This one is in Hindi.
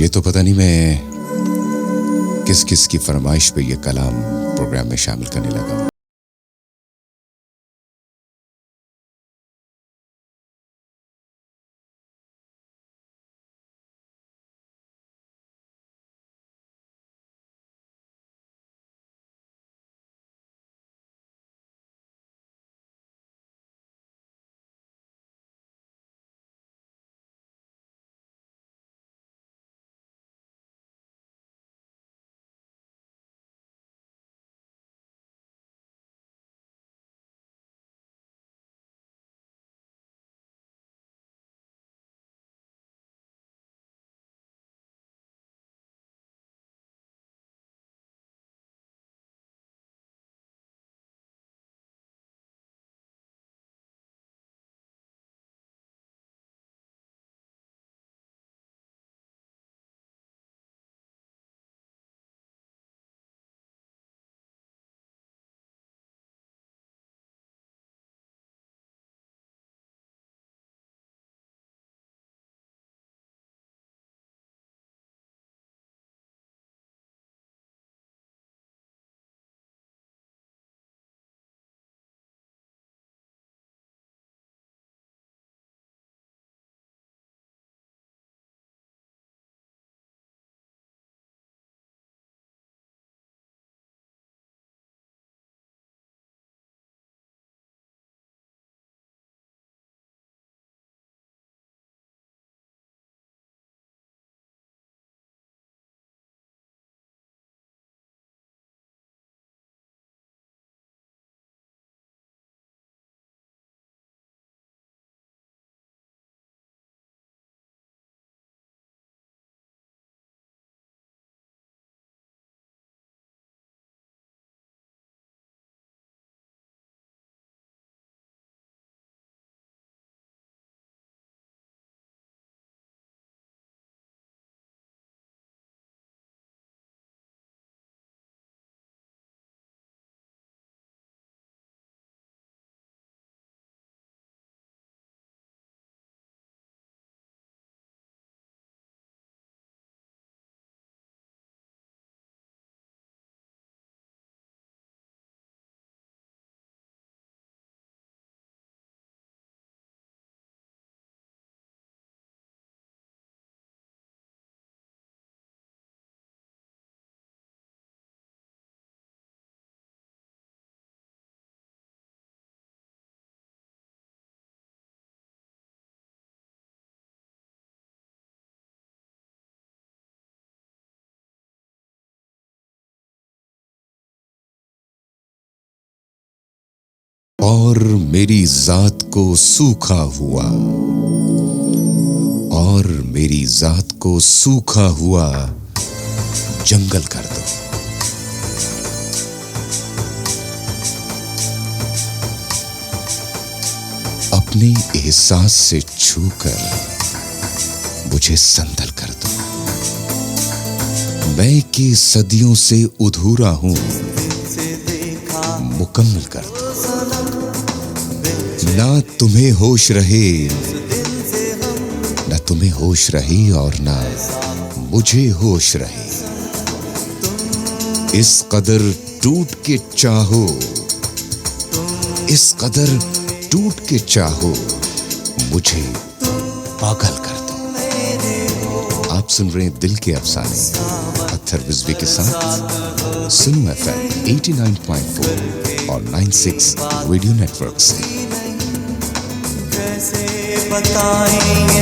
ये तो पता नहीं मैं किस किस की फरमाइश पे ये कलाम प्रोग्राम में शामिल करने लगा हूं। और मेरी जात को सूखा हुआ, और मेरी जात को सूखा हुआ जंगल कर दो। अपने एहसास से छूकर मुझे संदल कर दो। मैं कि सदियों से अधूरा हूं, मुकम्मल कर दो। ना तुम्हें होश रहे, ना तुम्हें होश रहे और ना मुझे होश रहे। इस कदर टूट के चाहो, इस कदर टूट के चाहो, मुझे पागल कर दो। आप सुन रहे हैं दिल के अफसाने अत्थर रिजवी के साथ सुनो FM 89.4 और 96 रेडियो नेटवर्क से। कैसे बताएं